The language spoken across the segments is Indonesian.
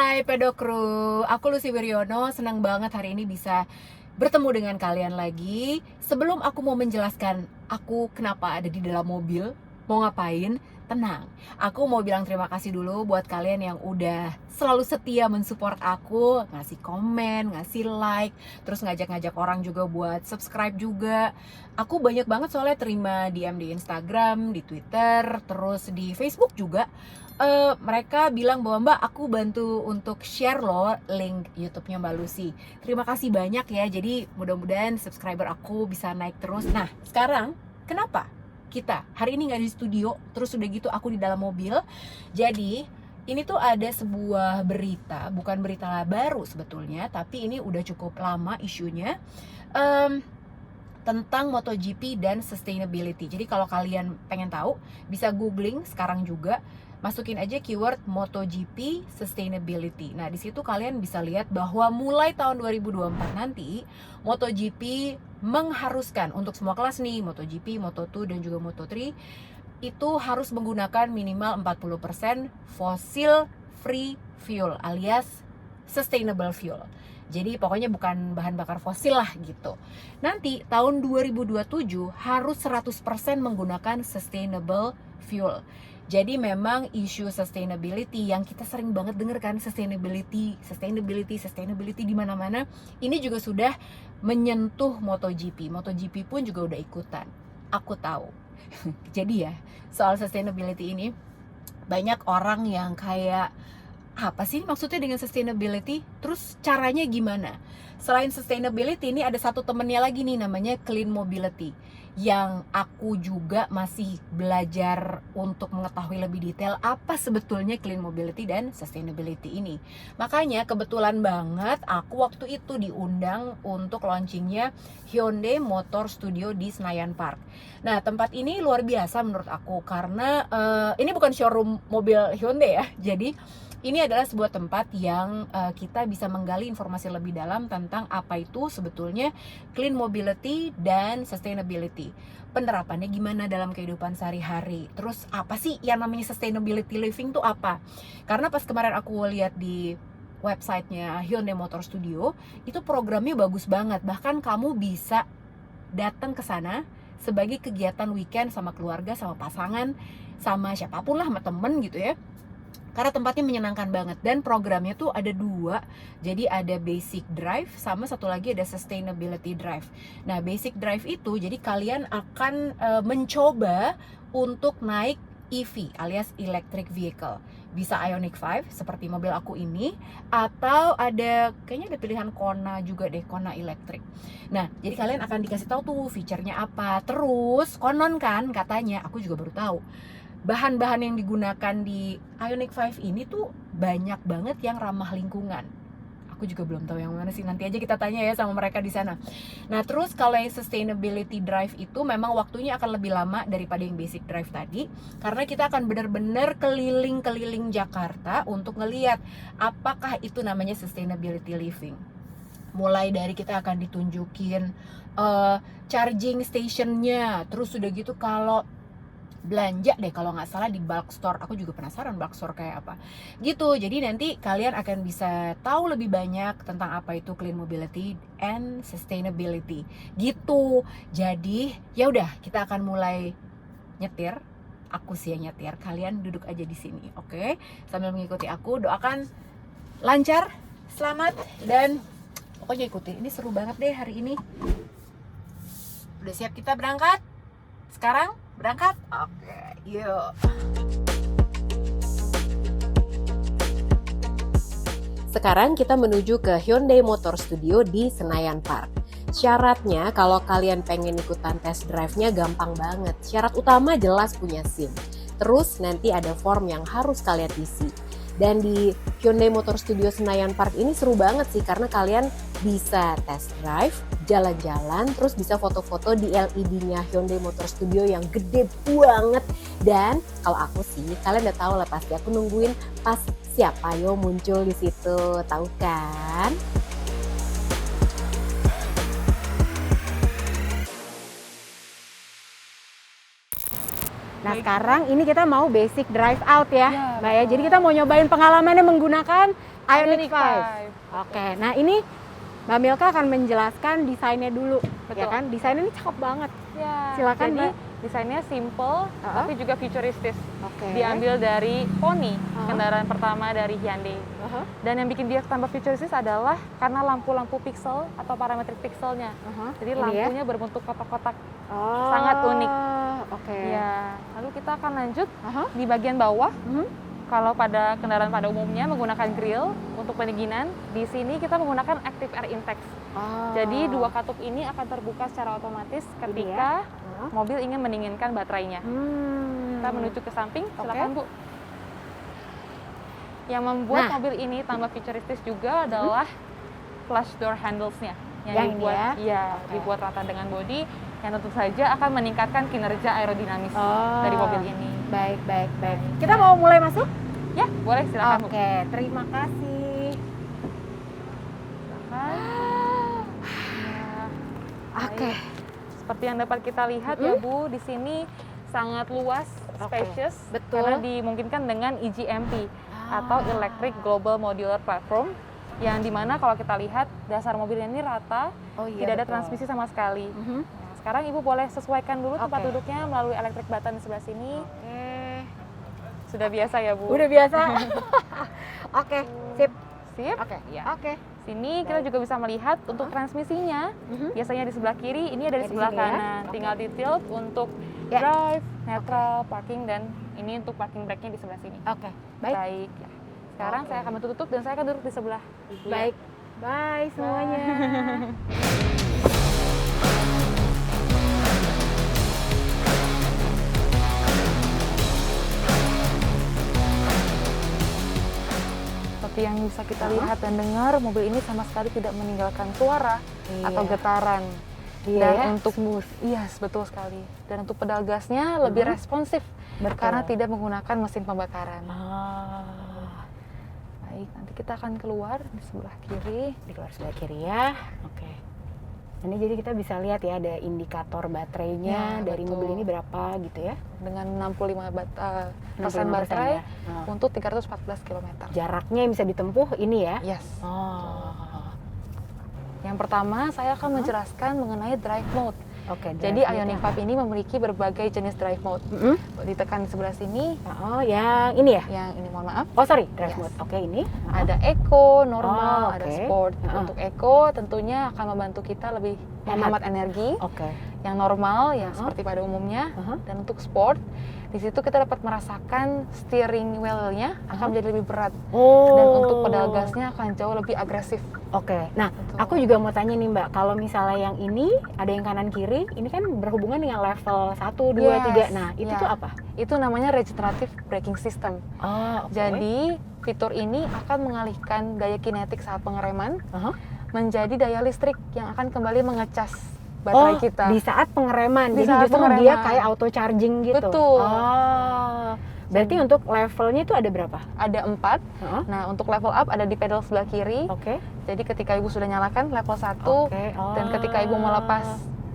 Hai Pedokru, aku Lucy Wiryono, senang banget hari ini bisa bertemu dengan kalian lagi. Sebelum aku mau menjelaskan aku kenapa ada di dalam mobil, mau ngapain, tenang. Aku mau bilang terima kasih dulu buat kalian yang udah selalu setia mensupport aku, ngasih komen, ngasih like, terus ngajak-ngajak orang juga buat subscribe juga. Aku banyak banget soalnya terima DM di Instagram, di Twitter, terus di Facebook juga. Mereka bilang bahwa Mbak, aku bantu untuk share loh link YouTube-nya Mbak Lucy. Terima kasih banyak ya. Jadi mudah-mudahan subscriber aku bisa naik terus. Nah, sekarang kenapa kita hari ini nggak di studio, terus udah gitu aku di dalam mobil? Jadi ini tuh ada sebuah berita, bukan berita baru sebetulnya, tapi ini udah cukup lama isunya. Em, Tentang MotoGP dan sustainability. Jadi kalau kalian pengen tahu, bisa googling sekarang juga, masukin aja keyword MotoGP sustainability. Nah, di situ kalian bisa lihat bahwa mulai tahun 2024 nanti, MotoGP mengharuskan untuk semua kelas nih, MotoGP, Moto2 dan juga Moto3 itu harus menggunakan minimal 40% fossil free fuel alias sustainable fuel. Jadi pokoknya bukan bahan bakar fosil lah gitu. Nanti tahun 2027 harus 100% menggunakan sustainable fuel. Jadi memang isu sustainability yang kita sering banget denger kan, sustainability di mana-mana, ini juga sudah menyentuh MotoGP. MotoGP pun juga udah ikutan. Aku tahu. Jadi ya, soal sustainability ini banyak orang yang kayak, apa sih maksudnya dengan sustainability? Terus caranya gimana? Selain sustainability, ini ada satu temennya lagi nih, namanya clean mobility, yang aku juga masih belajar untuk mengetahui lebih detail apa sebetulnya clean mobility dan sustainability ini. Makanya kebetulan banget aku waktu itu diundang untuk launchingnya Hyundai Motor Studio di Senayan Park. Nah, tempat ini luar biasa menurut aku karena ini bukan showroom mobil Hyundai ya. Jadi ini adalah sebuah tempat yang kita bisa menggali informasi lebih dalam tentang apa itu sebetulnya clean mobility dan sustainability. Penerapannya gimana dalam kehidupan sehari-hari. Terus apa sih yang namanya sustainability living tuh apa? Karena pas kemarin aku lihat di websitenya Hyundai Motor Studio, itu programnya bagus banget. Bahkan kamu bisa datang ke sana sebagai kegiatan weekend sama keluarga, sama pasangan, sama siapapun lah, sama temen gitu ya. Karena tempatnya menyenangkan banget dan programnya tuh ada dua. Jadi ada basic drive sama satu lagi ada sustainability drive. Nah, basic drive itu jadi kalian akan mencoba untuk naik EV alias electric vehicle. Bisa Ioniq 5 seperti mobil aku ini, atau ada kayaknya ada pilihan Kona juga deh, Kona elektrik. Nah, jadi kalian akan dikasih tahu tuh fiturnya apa. Terus konon kan katanya, aku juga baru tahu, bahan-bahan yang digunakan di Ioniq 5 ini tuh banyak banget yang ramah lingkungan. Aku juga belum tahu yang mana sih, nanti aja kita tanya ya sama mereka di sana. Nah, terus kalau yang sustainability drive itu memang waktunya akan lebih lama daripada yang basic drive tadi, karena kita akan benar-benar keliling-keliling Jakarta untuk ngeliat apakah itu namanya sustainability living. Mulai dari kita akan ditunjukin charging stationnya, terus udah gitu kalau belanja deh kalau nggak salah di bulk store. Aku juga penasaran bulk store kayak apa gitu. Jadi nanti kalian akan bisa tahu lebih banyak tentang apa itu clean mobility and sustainability gitu. Jadi ya udah, kita akan mulai nyetir. Aku sih yang nyetir, kalian duduk aja di sini, oke? Sambil mengikuti aku, doakan lancar, selamat, dan pokoknya ikuti. Ini seru banget deh hari ini. Udah siap kita berangkat? Sekarang berangkat? Oke, yuk. Sekarang kita menuju ke Hyundai Motor Studio di Senayan Park. Syaratnya kalau kalian pengen ikutan test drive-nya gampang banget. Syarat utama jelas punya SIM. Terus nanti ada form yang harus kalian isi. Dan di Hyundai Motor Studio Senayan Park ini seru banget sih, karena kalian bisa test drive, jalan-jalan, terus bisa foto-foto di LED-nya Hyundai Motor Studio yang gede banget. Dan kalau aku sih, kalian udah tahu lah pasti, aku nungguin pas siapa yo muncul di situ, tahu kan? Nah, sekarang ini kita mau basic drive out ya, Mbak ya. Jadi kita mau nyobain pengalamannya menggunakan Ioniq 5. 5. Oke, nah ini Mbak Milka akan menjelaskan desainnya dulu, Betul. ya kan? Desainnya ini cakep banget. Ya, Silakan, jadi Mbak. desainnya simple tapi juga futuristis. Oke. Diambil dari Pony, kendaraan pertama dari Hyundai. Dan yang bikin dia tambah futuristis adalah karena lampu-lampu pixel atau parametrik pixelnya. Jadi Ini lampunya berbentuk kotak-kotak. Oh, Sangat unik. Oke. Ya, lalu kita akan lanjut di bagian bawah. Kalau pada kendaraan pada umumnya menggunakan grill untuk pendinginan, di sini kita menggunakan active air intake. Jadi dua katup ini akan terbuka secara otomatis ketika mobil ingin mendinginkan baterainya. Kita menuju ke samping, silakan Bu. Yang membuat mobil ini tambah futuristis juga adalah flush door handles-nya. Yang dibuat, dibuat rata dengan bodi, yang tentu saja akan meningkatkan kinerja aerodinamis dari mobil ini. Baik. Kita mau mulai masuk? Ya, boleh silakan Bu. Oke, terima kasih. Oke. Seperti yang dapat kita lihat ya Bu, di sini sangat luas, spacious, karena dimungkinkan dengan EGMP atau Electric Global Modular Platform, yang dimana kalau kita lihat dasar mobilnya ini rata, tidak ada transmisi sama sekali. Nah, sekarang Ibu boleh sesuaikan dulu tempat duduknya melalui electric button di sebelah sini. Sudah biasa ya Bu? Udah biasa. Oke, sip. Oke, ya. Sini kita juga bisa melihat untuk transmisinya. Biasanya di sebelah kiri, ini ada di sebelah kanan. Tinggal ditilt untuk drive, neutral, parking, dan ini untuk parking brake-nya di sebelah sini. Oke, baik. Ya. Sekarang saya akan tutup dan saya akan duduk di sebelah. Baik. Bye semuanya. Seperti yang bisa kita lihat dan dengar, mobil ini sama sekali tidak meninggalkan suara atau getaran. Dan untuk smooth. Iya, betul sekali. Dan untuk pedal gasnya lebih responsif karena tidak menggunakan mesin pembakaran. Baik, nanti kita akan keluar di sebelah kiri. Sebelah kiri ya. Oke. Ini jadi kita bisa lihat ya ada indikator baterainya dari mobil ini berapa gitu ya. Dengan 65% baterai untuk 314 km. Jaraknya yang bisa ditempuh ini ya? Yes. Yang pertama saya akan menjelaskan mengenai drive mode. Jadi Ioniq 5 ini memiliki berbagai jenis drive mode. Ditekan di sebelah sini. Yang ini ya? Yang ini, mohon maaf. Drive mode. Oke, ini. Ada Eco, normal, ada Sport. Untuk Eco tentunya akan membantu kita lebih menghemat energi. Yang normal, yang seperti pada umumnya. Dan untuk Sport, di situ kita dapat merasakan steering wheel-nya akan menjadi lebih berat. Dan untuk pedal gasnya akan jauh lebih agresif. Nah, aku juga mau tanya nih Mbak, kalau misalnya yang ini ada yang kanan kiri, ini kan berhubungan dengan level 1, 2, 3. Nah, itu tuh apa? Itu namanya regenerative braking system. Jadi, fitur ini akan mengalihkan daya kinetik saat pengereman menjadi daya listrik yang akan kembali mengecas baterai kita. Di saat pengereman. Di jadi saat justru pengereman. dia kayak auto charging gitu. Betul. Berarti untuk levelnya itu ada berapa? Ada 4. Nah, untuk level up ada di pedal sebelah kiri. Jadi ketika Ibu sudah nyalakan level 1 dan ketika Ibu melepas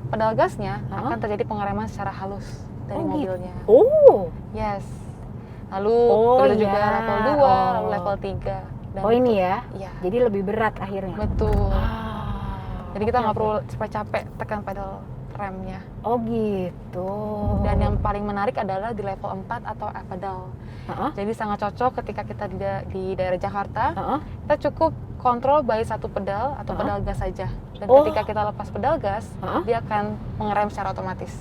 pedal gasnya akan terjadi pengereman secara halus dari mobilnya. Yes. Lalu begitu juga level 2, lalu level 3. Dan ini ya? Iya. Jadi lebih berat akhirnya? Betul. Jadi kita nggak perlu capek-capek tekan pedal remnya. Gitu. Dan yang paling menarik adalah di level 4 atau pedal. Jadi sangat cocok ketika kita di daerah Jakarta. Kita cukup kontrol by satu pedal atau pedal gas saja. Dan ketika kita lepas pedal gas, dia akan mengerem secara otomatis.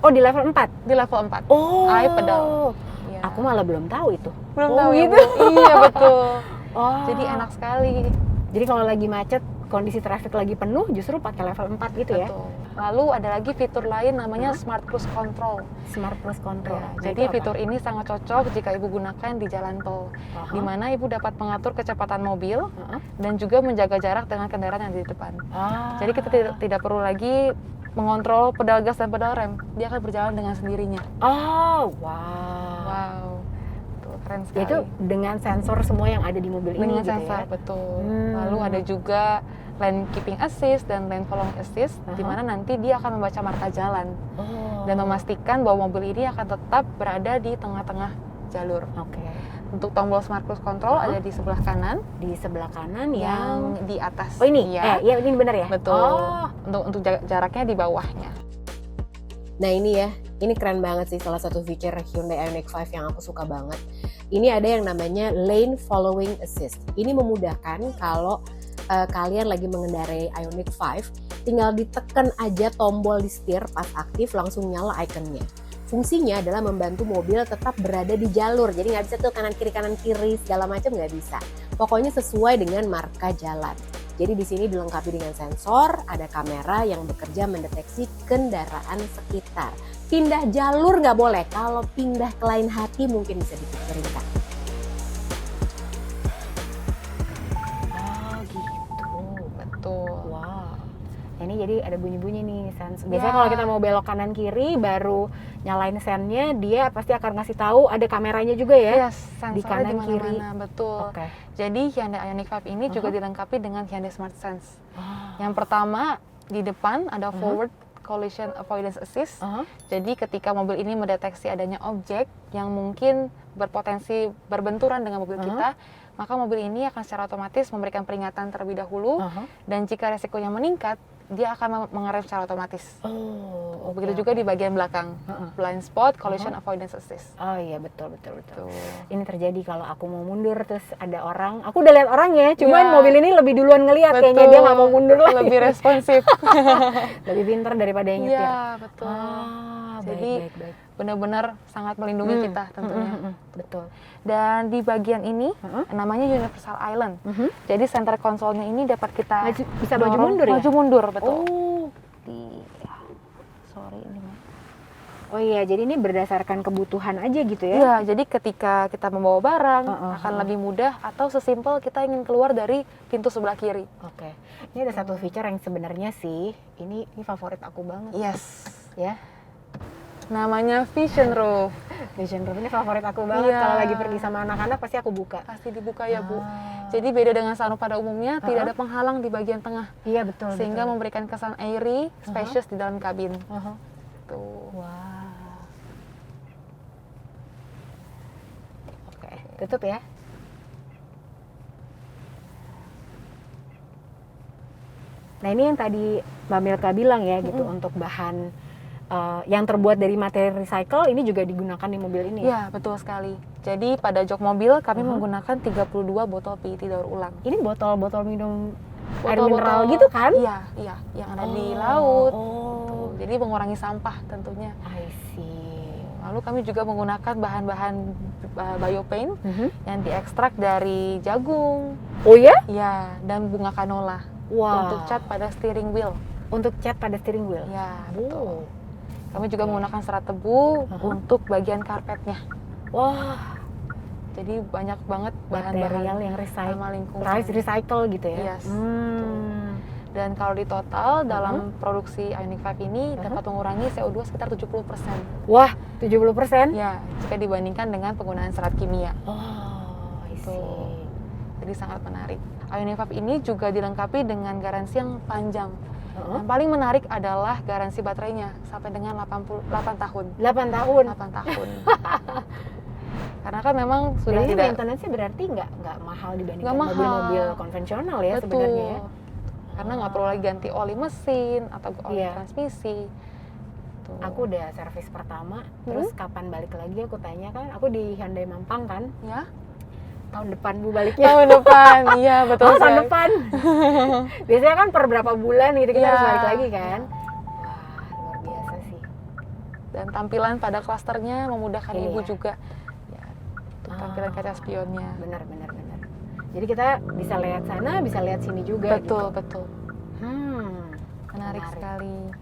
Di level 4? Di level 4. I pedal. Ya. Aku malah belum tahu itu. Belum tahu gitu? Iya, betul. Jadi enak sekali. Jadi kalau lagi macet, kondisi traffic lagi penuh, justru pakai level 4 gitu ya? Lalu ada lagi fitur lain namanya Smart Cruise Control. Smart Cruise Control. Jadi fitur ini sangat cocok jika Ibu gunakan di jalan tol, di mana Ibu dapat mengatur kecepatan mobil dan juga menjaga jarak dengan kendaraan yang di depan. Jadi kita tidak perlu lagi mengontrol pedal gas dan pedal rem, dia akan berjalan dengan sendirinya. Wow. Keren sekali. Itu dengan sensor semua yang ada di mobil ini dengan gitu sensor, ya? betul. Lalu ada juga lane keeping assist dan lane following assist, di mana nanti dia akan membaca marka jalan dan memastikan bahwa mobil ini akan tetap berada di tengah-tengah jalur. Untuk tombol smart cruise control ada di sebelah kanan. Di sebelah kanan yang di atas. Oh ini? Ya. Iya ini benar ya? Betul. Oh. Untuk jaraknya di bawahnya. Nah ini ya, ini keren banget sih, salah satu feature Hyundai Ioniq 5 yang aku suka banget. Ini ada yang namanya Lane Following Assist. Ini memudahkan kalau kalian lagi mengendarai Ioniq 5, tinggal ditekan aja tombol di setir pas aktif langsung nyala ikonnya. Fungsinya adalah membantu mobil tetap berada di jalur, jadi nggak bisa tuh kanan kiri segala macam, nggak bisa. Pokoknya sesuai dengan marka jalan. Jadi di sini dilengkapi dengan sensor, ada kamera yang bekerja mendeteksi kendaraan sekitar. Pindah jalur nggak boleh, kalau pindah ke lain hati mungkin bisa dipikirin. Oh gitu, betul. Wow. Ini jadi ada bunyi-bunyi nih biasanya kalau kita mau belok kanan kiri baru nyalain sennya, dia pasti akan ngasih tahu ada kameranya juga ya. Yes, di kanan kiri. Betul. Okay. Jadi Hyundai Ioniq 5 ini juga dilengkapi dengan Hyundai Smart Sense. Yang pertama di depan ada forward collision avoidance assist. Jadi ketika mobil ini mendeteksi adanya objek yang mungkin berpotensi berbenturan dengan mobil kita, maka mobil ini akan secara otomatis memberikan peringatan terlebih dahulu. Dan jika resikonya meningkat, dia akan mengerem secara otomatis. Begitu juga di bagian belakang, blind spot, collision avoidance assist. Oh iya betul. Ini terjadi kalau aku mau mundur terus ada orang, aku udah lihat orangnya, cuman mobil ini lebih duluan ngelihat, kayaknya dia nggak mau mundur lagi. Lebih responsif, lebih pintar daripada yang nyetir. Iya betul. Jadi baik. benar-benar sangat melindungi kita tentunya. Betul. Dan di bagian ini namanya Universal Island. Jadi center konsolnya ini dapat kita bisa maju mundur ya? Maju mundur, betul. Sorry ini. Oh iya, jadi ini berdasarkan kebutuhan aja gitu ya? Iya, jadi ketika kita membawa barang akan lebih mudah, atau sesimpel kita ingin keluar dari pintu sebelah kiri. Oke. Ini ada satu feature yang sebenarnya sih ini favorit aku banget. Yes. Ya. Namanya Vision Roof. Vision Roof ini favorit aku banget. Kalau lagi pergi sama anak-anak pasti aku buka. Pasti dibuka ya Bu. Jadi beda dengan sunroof pada umumnya, tidak ada penghalang di bagian tengah. Iya betul. Sehingga memberikan kesan airy, spacious di dalam kabin. Tuh. Wow. Oke, tutup ya. Nah ini yang tadi Mbak Milka bilang ya gitu, untuk bahan yang terbuat dari materi recycle ini juga digunakan di mobil ini. Ya, betul sekali. Jadi pada jok mobil kami menggunakan 32 botol PET daur ulang. Ini botol-botol minum air mineral gitu kan? Iya, yang ada di laut. Tuh, jadi mengurangi sampah tentunya. I see. Lalu kami juga menggunakan bahan-bahan biopaint yang diekstrak dari jagung. Oh ya? Iya, dan bunga kanola. Wow. Untuk cat pada steering wheel. Untuk cat pada steering wheel? Ya, betul. Kami juga menggunakan serat tebu untuk bagian karpetnya. Wah. Jadi banyak banget material yang recycle gitu ya? Yes. Dan kalau di total dalam produksi Ioniq 5 ini dapat mengurangi CO2 sekitar 70%. Wah, 70%? Ya, jika dibandingkan dengan penggunaan serat kimia. Oh, I see. Jadi sangat menarik. Ioniq 5 ini juga dilengkapi dengan garansi yang panjang. Yang paling menarik adalah garansi baterainya sampai dengan 8 tahun. 8 tahun? 8 tahun. Karena kan memang sudah jadi tidak... maintenance-nya berarti nggak mahal dibandingkan mobil-mobil konvensional ya. Betul. Sebenarnya ya? Karena nggak perlu lagi ganti oli mesin atau oli transmisi. Tuh. Aku udah servis pertama, terus kapan balik lagi aku tanya kan, aku di Hyundai Mampang kan. Ya. Tahun depan Bu baliknya. Tahun depan, iya betul. Tahun depan. Biasanya kan per berapa bulan gitu kita harus balik lagi kan. Wah, luar biasa sih. Dan tampilan pada klasternya memudahkan ibu juga. Ya, untuk tampilan kaca spionnya. Benar. Jadi kita bisa lihat sana, bisa lihat sini juga. Betul. Menarik sekali.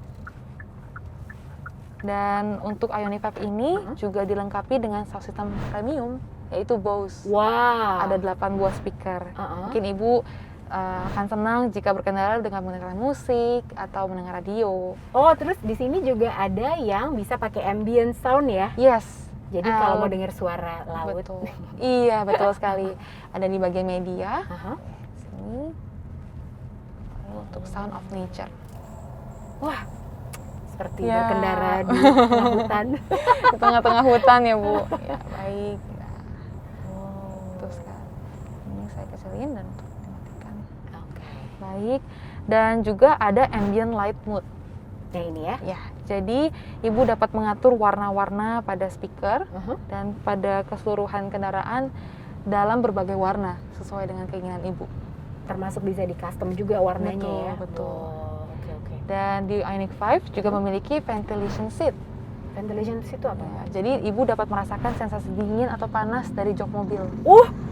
Dan untuk Ioniq 5 ini juga dilengkapi dengan sound system premium, yaitu Bose. Wow. Ada 8 buah speaker. Mungkin ibu akan senang jika berkendara dengan mendengarkan musik atau mendengar radio. Oh, terus di sini juga ada yang bisa pakai ambient sound ya? Yes. Jadi kalau mau dengar suara laut. Betul. Iya, betul sekali. Ada di bagian media. Sini. Untuk sound of nature. Wah, seperti berkendara di tengah hutan. Di tengah-tengah hutan ya Bu. Ya, baik. nyalain dan untuk mematikan. Oke. Baik, dan juga ada ambient light mode. Nah ini ya. Ya, jadi ibu dapat mengatur warna-warna pada speaker dan pada keseluruhan kendaraan dalam berbagai warna sesuai dengan keinginan ibu. Termasuk bisa di custom juga warnanya Betul, ya. betul. Oh, oke. Dan di Ioniq 5 juga memiliki ventilation seat. Ventilation itu apa? Ya, jadi ibu dapat merasakan sensasi dingin atau panas dari jok mobil.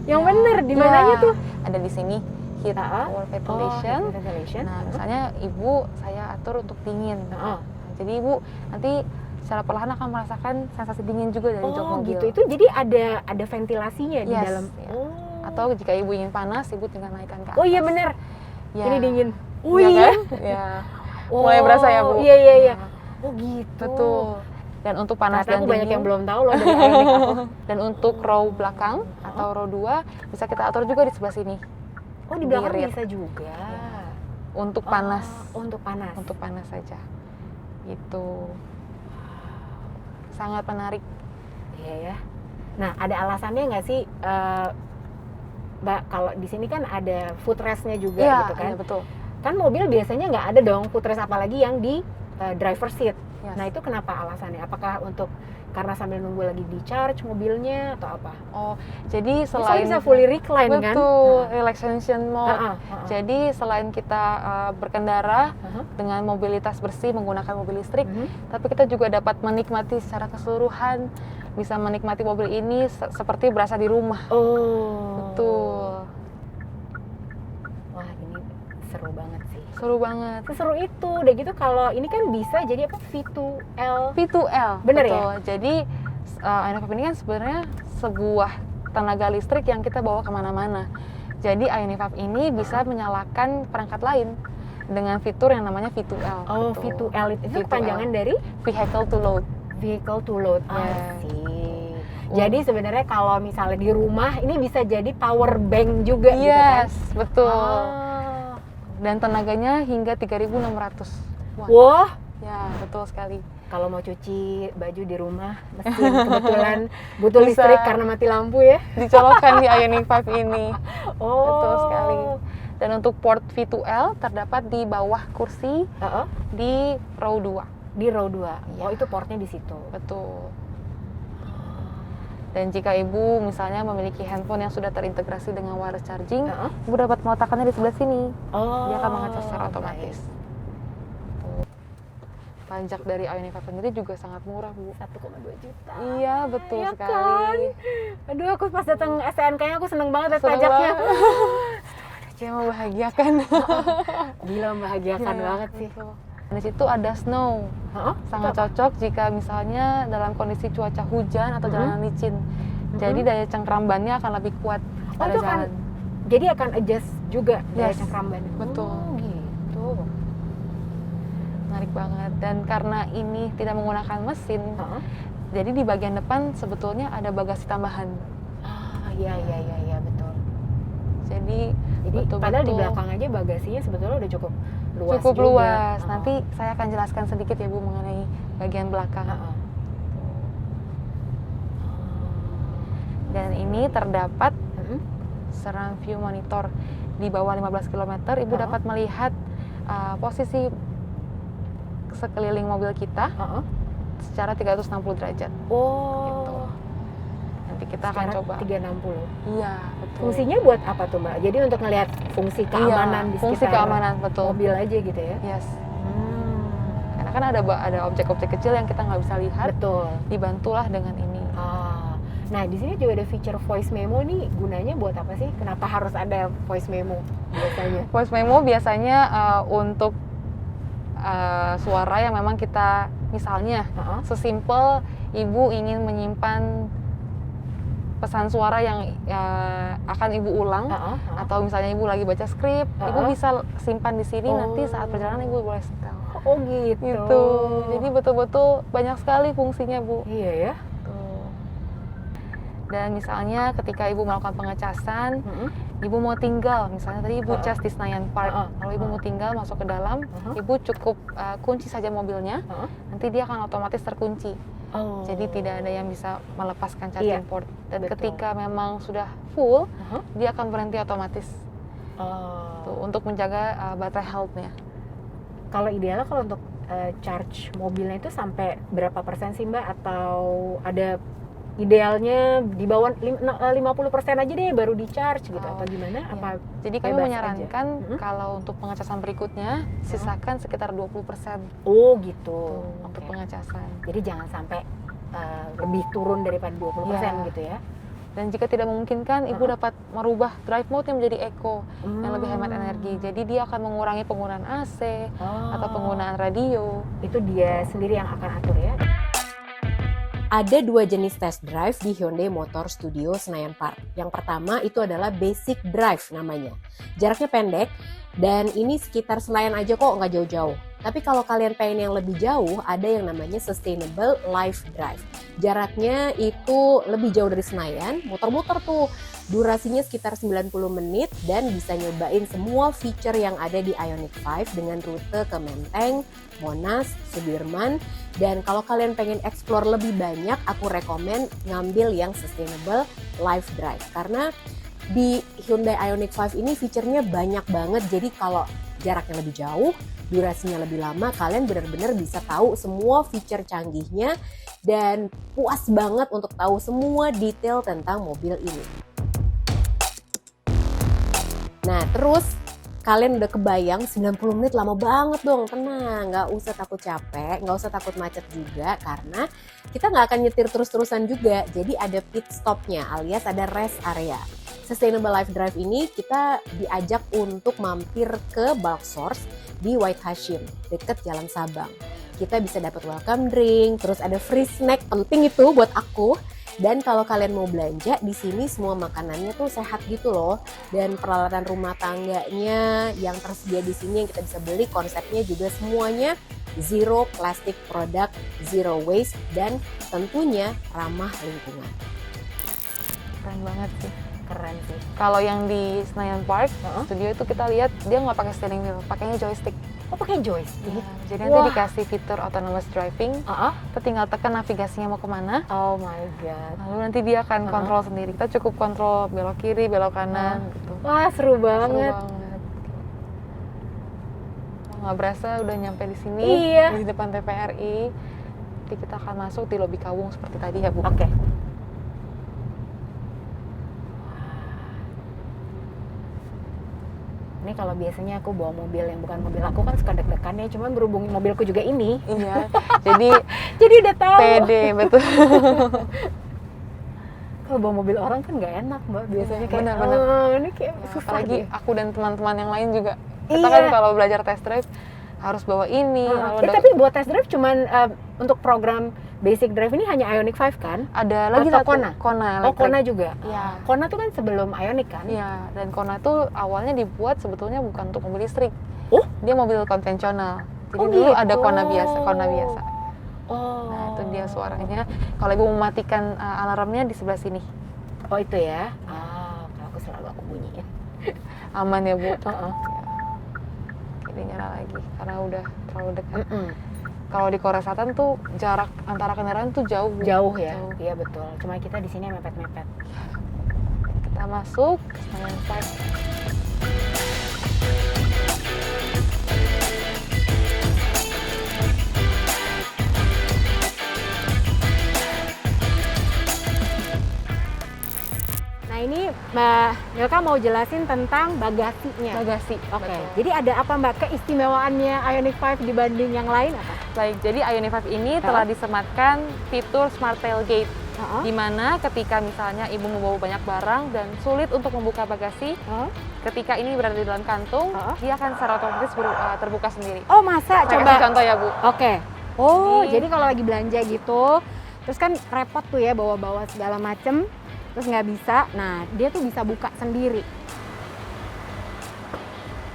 Yang Ya, bener di mananya ya. tuh? Ada di sini heat or ventilation. Ventilation. Nah, misalnya ibu saya atur untuk dingin. Nah, jadi ibu nanti secara perlahan akan merasakan sensasi dingin juga dari jok mobil. Gitu. Itu jadi ada ventilasinya di Yes, dalam. ya. Atau jika ibu ingin panas, ibu tinggal naikkan ke atas. Oh iya bener. Ya. Ini dingin. Iya kan? Ya. Mulai berasa ya, Bu? Iya. Nah, Oh gitu. betul. Dan untuk panas Ternyata dan aku banyak dingin, yang belum tahu loh dari Ioniq aku. dan untuk row belakang atau row 2 bisa kita atur juga di sebelah sini. Oh di belakang Di rear. bisa juga. Untuk panas. Untuk panas. Untuk panas saja. Gitu. Sangat menarik. Iya ya. Nah ada alasannya nggak sih, Mbak? Kalau di sini kan ada footrest-nya juga Iya, gitu kan? iya, betul. Kan mobil biasanya nggak ada dong footrest, apalagi yang di driver seat. Yes. Nah itu kenapa alasannya? Apakah untuk karena sambil nunggu lagi di charge mobilnya atau apa? Oh, jadi Soalnya selain bisa fully recline kan? betul, relaxation mode. Heeh. Jadi selain kita berkendara dengan mobilitas bersih menggunakan mobil listrik, tapi kita juga dapat menikmati secara keseluruhan, bisa menikmati mobil ini seperti berasa di rumah. Oh. Betul. Wah ini seru banget sih. Seru banget. Seseru itu, udah gitu kalau ini kan bisa jadi apa V2L. V2L. Bener betul. ya? Jadi Ioniq 5 ini kan sebenarnya sebuah tenaga listrik yang kita bawa kemana-mana. Jadi Ioniq 5 ini bisa menyalakan perangkat lain dengan fitur yang namanya V2L. Oh, gitu. V2L itu V2L. kepanjangan dari Vehicle to load. vehicle to load. Yes. Asik. Jadi sebenarnya kalau misalnya di rumah ini bisa jadi power bank juga gitu kan? Yes, betul. Ah. Dan tenaganya hingga 3.600 watt. Wah, Ya, betul sekali. kalau mau cuci baju di rumah mesin kebetulan butuh Bisa. listrik karena mati lampu ya. Dicolokkan di Ioniq 5 ini. Oh. Betul sekali. Dan untuk port V2L terdapat di bawah kursi Heeh, di row 2. di row 2. Iya. Oh, itu portnya di situ. Betul. Dan jika ibu misalnya memiliki handphone yang sudah terintegrasi dengan wireless charging, Heeh. ibu dapat meletakkannya di sebelah sini. Oh. Dia akan mengecas secara otomatis. baik. Tuh. Pajak dari Ioniq 5 sendiri juga sangat murah, Bu. 1,2 juta. Iya, betul Iya sekali. kan? Aduh, aku pas datang STNK-nya aku seneng banget lihat Seneng pajaknya. Dia membahagiakan. Gila, membahagiakan Iya, banget sih. betul. Di situ ada snow. Heeh, Sangat itu apa? cocok jika misalnya dalam kondisi cuaca hujan atau jalanan licin. Jadi daya cengkram bannya akan lebih kuat pada itu jalan. Jadi akan adjust juga daya Yes, cengkram ban. betul. Oh, gitu. Menarik banget. Dan karena ini tidak menggunakan mesin, Heeh. jadi di bagian depan sebetulnya ada bagasi tambahan. Ah, iya, betul. Jadi Jadi padahal di belakang aja bagasinya sebetulnya udah cukup luas. cukup juga. luas. Oh. Nanti saya akan jelaskan sedikit ya Bu mengenai bagian belakang. Heeh. Dan ini terdapat Heeh. surround view monitor di bawah 15 km. Ibu Oh. dapat melihat posisi sekeliling mobil kita Heeh. secara 360 derajat. Oh. Gitu. Nanti kita akan Sekarang coba. 360. Iya, betul. Fungsinya buat apa tuh, Mbak? Jadi untuk ngelihat fungsi keamanan Iya, di fungsi sekitar keamanan, betul. mobil aja gitu ya. Yes. Hmm. Karena kan ada objek-objek kecil yang kita nggak bisa lihat. Betul. Dibantulah dengan ini. Ah. Nah, di sini juga ada feature voice memo nih. Gunanya buat apa sih? Kenapa harus ada voice memo biasanya? Voice memo biasanya untuk suara yang memang kita misalnya Heeh. sesimpel ibu ingin menyimpan pesan suara yang akan ibu ulang, Heeh. atau misalnya ibu lagi baca skrip, ibu bisa simpan di sini, nanti saat perjalanan ibu boleh setel. Oh gitu. Gitu. Jadi betul-betul banyak sekali fungsinya, Bu. Iya ya. Tuh. Dan misalnya ketika ibu melakukan pengecasan, ibu mau tinggal, misalnya tadi ibu cas di Senayan Park, kalau ibu mau tinggal masuk ke dalam, ibu cukup kunci saja mobilnya, nanti dia akan otomatis terkunci. Oh. Jadi tidak ada yang bisa melepaskan Iya, charging port. Dan betul. ketika memang sudah full, Uh-huh. dia akan berhenti otomatis. Tuh, Oh. untuk menjaga baterai health-nya. Kalau idealnya kalau untuk charge mobilnya itu sampai berapa persen sih Mbak? Atau ada idealnya di bawah 50% aja deh baru di charge gitu atau gimana? Iya. Apa Jadi kami bebas menyarankan aja? Mm-mm. kalau untuk pengecasan berikutnya sisakan sekitar 20% Oh gitu. untuk Oke. pengecasan. Jadi jangan sampai lebih turun daripada 20% Iya. gitu ya. Dan jika tidak memungkinkan, ibu dapat merubah drive mode yang menjadi eco yang lebih hemat Hmm. energi. Jadi dia akan mengurangi penggunaan AC atau Oh. penggunaan radio. Itu dia sendiri yang akan atur ya. Ada 2 jenis test drive di Hyundai Motor Studio Senayan Park. Yang pertama itu adalah Basic Drive namanya. Jaraknya pendek dan ini sekitar Senayan aja kok, nggak jauh-jauh. Tapi kalau kalian pengen yang lebih jauh, ada yang namanya Sustainable Life Drive. Jaraknya itu lebih jauh dari Senayan, muter-muter tuh. Durasinya sekitar 90 menit dan bisa nyobain semua feature yang ada di Ioniq 5 dengan rute ke Menteng, Monas, Sudirman. Dan kalau kalian pengen explore lebih banyak, aku rekomen ngambil yang Sustainable Life Drive. Karena di Hyundai Ioniq 5 ini fiturnya banyak banget. Jadi kalau jaraknya lebih jauh, durasinya lebih lama, kalian benar-benar bisa tahu semua fitur canggihnya dan puas banget untuk tahu semua detail tentang mobil ini. Nah, terus kalian udah kebayang 90 menit lama banget dong. Tenang, nggak usah takut capek, nggak usah takut macet juga karena kita nggak akan nyetir terus-terusan juga. Jadi ada pit stopnya alias ada rest area. Sustainable Life Drive ini kita diajak untuk mampir ke bulk source di White Hashim, deket Jalan Sabang. Kita bisa dapat welcome drink, terus ada free snack, penting itu buat aku. Dan kalau kalian mau belanja di sini semua makanannya tuh sehat gitu loh. Dan peralatan rumah tangganya yang tersedia di sini yang kita bisa beli konsepnya juga semuanya zero plastic product, zero waste dan tentunya ramah lingkungan. Keren banget sih. Keren sih. Kalau yang di Senayan Park studio itu kita lihat dia nggak pakai steering wheel, pakainya joystick. Oh pakai joystick? Jadi nanti dikasih fitur autonomous driving. Kita tinggal tekan navigasinya mau kemana. Oh my god. Lalu nanti dia akan kontrol sendiri. Kita cukup kontrol belok kiri, belok kanan gitu. Wah seru banget. Seru banget. Nggak berasa udah nyampe di sini. Iya. Di depan TVRI. Nanti kita akan masuk di lobi Kawung seperti tadi ya Bu. Oke. Ini kalau biasanya aku bawa mobil yang bukan mobil aku kan suka deg-degan ya, cuman berhubung mobilku juga ini. Iya. Jadi udah tahu. pede betul. Kalau bawa mobil orang kan nggak enak Mbak, biasanya kayak benar-benar. Ini kayak Ya, susah apalagi deh. aku dan teman-teman yang lain juga. Kita Iya. kan kalau belajar test drive harus bawa ini. lalu ada, Tapi buat test drive cuman untuk program Basic Drive ini hanya Ioniq 5 kan? ada lagi atau satu Kona? Kona Oh, elektrik. Kona juga? Iya. Kona tuh kan sebelum Ioniq kan? Iya, dan Kona tuh awalnya dibuat sebetulnya bukan untuk mobil listrik. Oh? Dia mobil konvensional. Jadi Oh, dulu gitu. ada Kona biasa. Oh. Nah, itu dia suaranya. Kalau ibu mematikan alarmnya di sebelah sini. Oh, itu ya? Kalau aku selalu aku bunyiin. Aman ya, Bu? Heeh. Jadi nyala lagi karena udah terlalu dekat. Kalau di Korea Selatan tuh jarak antara kendaraan tuh jauh, Bu. Jauh ya? Jauh. Iya betul. Cuma kita di sini mepet-mepet. Kita masuk ke Senayan Park. Nah ini Mbak Milka mau jelasin tentang bagasinya. Bagasi. Oke. betul. Jadi ada apa Mbak keistimewaannya Ioniq 5 dibanding yang lain apa? Baik, jadi Ioniq 5 ini telah disematkan fitur Smart Tailgate. Di mana ketika misalnya ibu membawa banyak barang dan sulit untuk membuka bagasi, ketika ini berada di dalam kantung, dia akan secara otomatis terbuka sendiri. Oh masa? Saya Coba. kasih contoh ya Bu. Oke. Oh Jadi- jadi kalau lagi belanja gitu, terus kan repot tuh ya bawa-bawa segala macem, terus nggak bisa. Nah dia tuh bisa buka sendiri.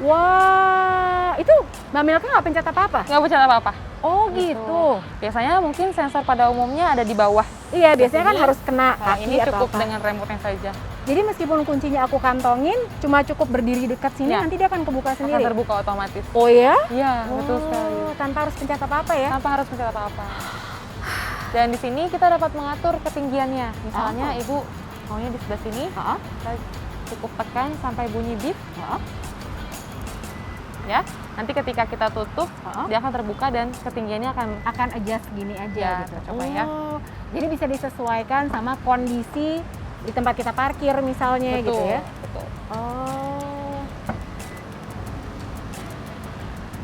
Wah, itu Mbak Milka nggak pencet apa-apa? Nggak bercanda apa-apa. Oh gitu. Biasanya mungkin sensor pada umumnya ada di bawah. Iya, biasanya kan Ini- harus kena Nah, kaki ini atau cukup apa. dengan remote-nya saja. Jadi meskipun kuncinya aku kantongin, cuma cukup berdiri dekat sini, Ya. nanti dia akan kebuka Akan sendiri. terbuka otomatis. Oh ya? Iya, betul sekali. Tanpa harus pencet apa-apa ya? Tanpa harus pencet apa-apa. Dan di sini kita dapat mengatur ketinggiannya. Misalnya Ibu maunya di sebelah sini, kita cukup tekan sampai bunyi beep. Ya, nanti ketika kita tutup, dia akan terbuka dan ketinggiannya akan adjust gini aja Ya, gitu. coba ya. Jadi bisa disesuaikan sama kondisi di tempat kita parkir misalnya gitu ya. Betul. Oh,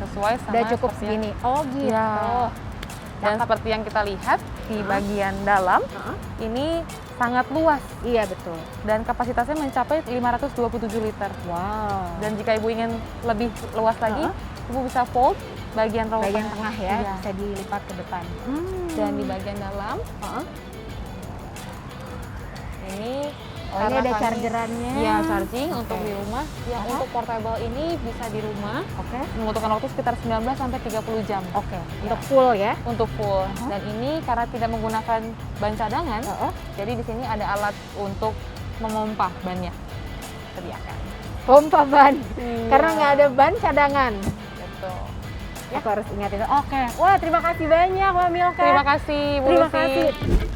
Sesuai sama udah cukup seperti yang- segini. Oh gitu. Ya. Dan seperti yang kita lihat di bagian dalam, ini sangat luas Iya betul. dan kapasitasnya mencapai 527 liter. Wow. Dan jika Ibu ingin lebih luas lagi, Ibu bisa fold bagian rawa bagian tengah ya, Iya. bisa dilipat ke depan. Dan di bagian dalam, ini Oh, ini karena ada kami- chargerannya. Iya, charging untuk Oke. di rumah. Yang untuk portable ini bisa di rumah, Oke. membutuhkan waktu sekitar 19 sampai 30 jam. Oke. Untuk full ya. Untuk full. Dan ini karena tidak menggunakan ban cadangan, jadi di sini ada alat untuk memompa bannya. Sediakan. Pompa ban. Iya. Karena nggak ada ban cadangan. Betul. Aku harus ingat itu. Oke. Wah, terima kasih banyak Mbak Milka. Terima kasih, Bu Terima Lucy. kasih.